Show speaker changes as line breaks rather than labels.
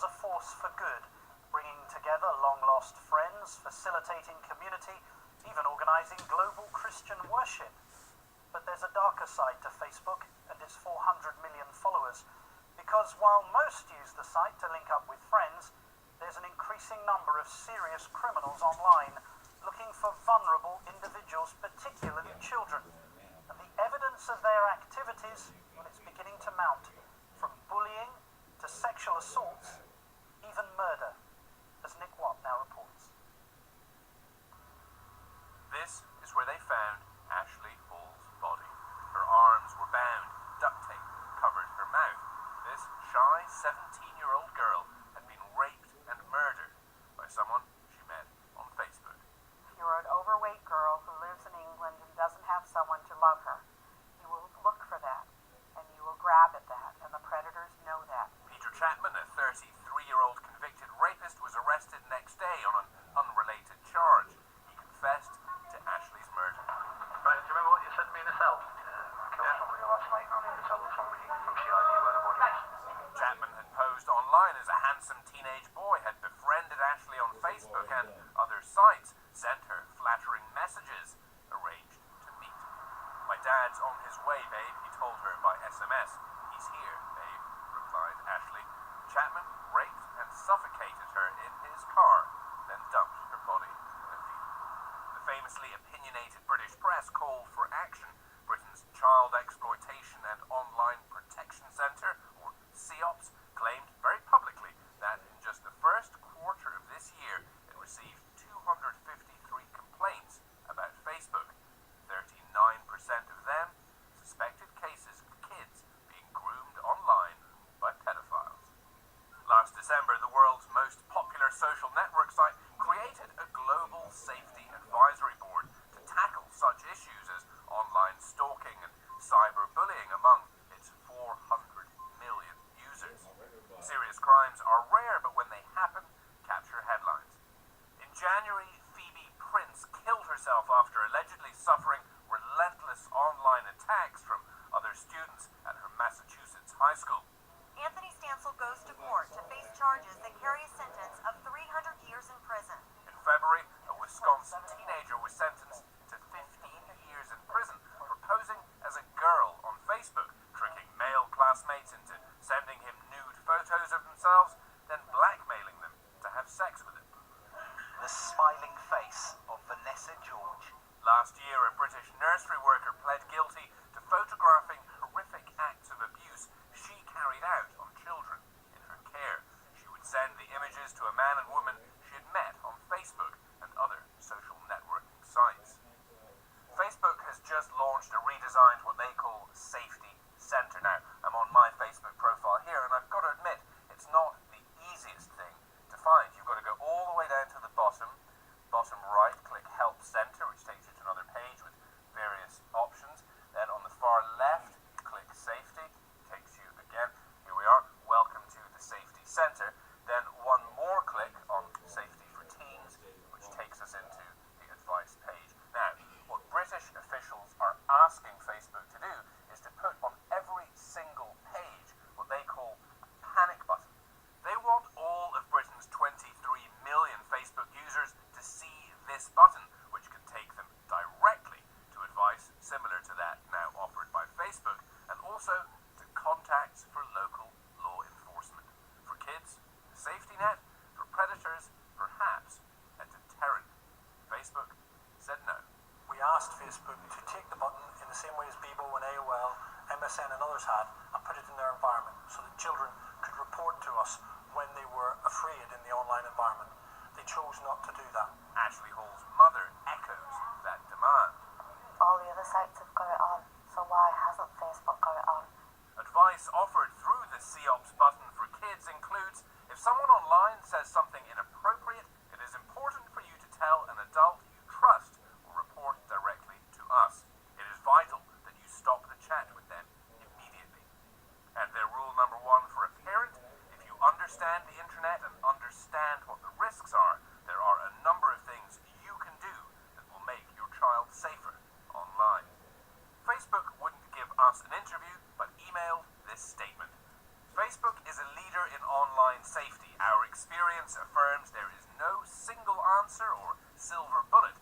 as a force for good, bringing together long-lost friends, facilitating community, even organizing global Christian worship. But there's a darker side to Facebook and its 400 million followers, because while most use the site to link up with friends, there's an increasing number of serious criminals online looking for vulnerable individuals, particularly children. And the evidence of their activities, well, it's beginning to mount, from bullying to sexual assaults, even murder, as Nick Watt now reports.
This is where they found Ashley Hall's body. Her arms were bound, duct tape covered her mouth. This shy 17-year-old girl had been raped and murdered by someone she met on Facebook.
If you're an overweight girl who lives in England and doesn't have someone to love her, you will look for that, and you will grab at that, and the predators know that.
Peter Chapman, a 33-year-old convicted rapist, was arrested next day on an unrelated charge. He confessed to Ashley's murder.
Right, do you remember what you said to me in the cell? I killed somebody last night and in the cell with somebody from CID where the body is.
Chapman had posed online as a handsome teenage boy, had befriended Ashley on Facebook and other sites, sent her flattering messages, arranged to meet. "My dad's on his way, babe," he told her by SMS. "He's here, babe," replied Ashley. Chapman raped and suffocated her in his car, then dumped her body in a field. The famously opinionated British press called for action. Britain's Child Exploitation and Online Protection Centre, or CEOPS, claimed very publicly that in just the first quarter of this year it received 253 complaints about Facebook. 39% of them suspected cases of kids being groomed online by pedophiles. Last December, the world's most popular social network site created a global safety advisory board to tackle such issues as online stalking and cyberbullying among its 400 million users. Serious crimes are rare, but when they happen, capture headlines. In January, Phoebe Prince killed herself after allegedly suffering relentless online attacks from other students at her Massachusetts high school.
Anthony Stansel goes to court to face charges that carry a sentence of 300 years in prison.
In February, a Wisconsin teenager was sentenced to 15 years in prison for posing as a girl on Facebook, tricking male classmates into sending him nude photos of themselves, then blackmailing them to have sex with him.
The smiling face of Vanessa George.
Last year, a British nursery worker pled guilty to photographing horrific acts of abuse she carried out on children in her care. She would send the images to a man and woman she had met on Facebook and other social networking sites. Facebook has just launched a redesigned what they call Safety Centre. Now, I'm on my Facebook profile here, and I've got to admit, it's not the easiest thing to find. You've got to go all the way down to the bottom right, click Help Centre, which takes you to another page with various options. Then on the far left, click Safety, takes you again. Here we are, welcome to the Safety Centre. Then one more click on Safety for Teens, which takes us into the advice page. Now, what British officials are asking Facebook to do is to put on every single page what they call a panic button. They want all of Britain's 23 million Facebook users to see this button, which can take them directly to advice similar to that now offered by Facebook, and also to contacts for local law enforcement. For kids, a safety net. For predators, perhaps a deterrent. Facebook said no.
We asked Facebook to take the button in the same way as Bebo and AOL, MSN and others had, and put it in their environment so that children could report to us when they were afraid in the online environment. They chose not to do that.
Ashley Hall's mother echoes that demand.
All the other sites have got it on, so why hasn't Facebook got it on?
Advice offered through the CEOPS button for kids includes, if someone online says something inappropriate, it is important for you to tell an adult you trust or report directly to us. It is vital that you stop the chat with them immediately. And their rule number one for a parent, if you understand the internet and understand what the risks are, there are a number of things you can do that will make your child safer online. Facebook wouldn't give us an interview, but emailed this statement. Facebook is a leader in online safety science affirms there is no single answer or silver bullet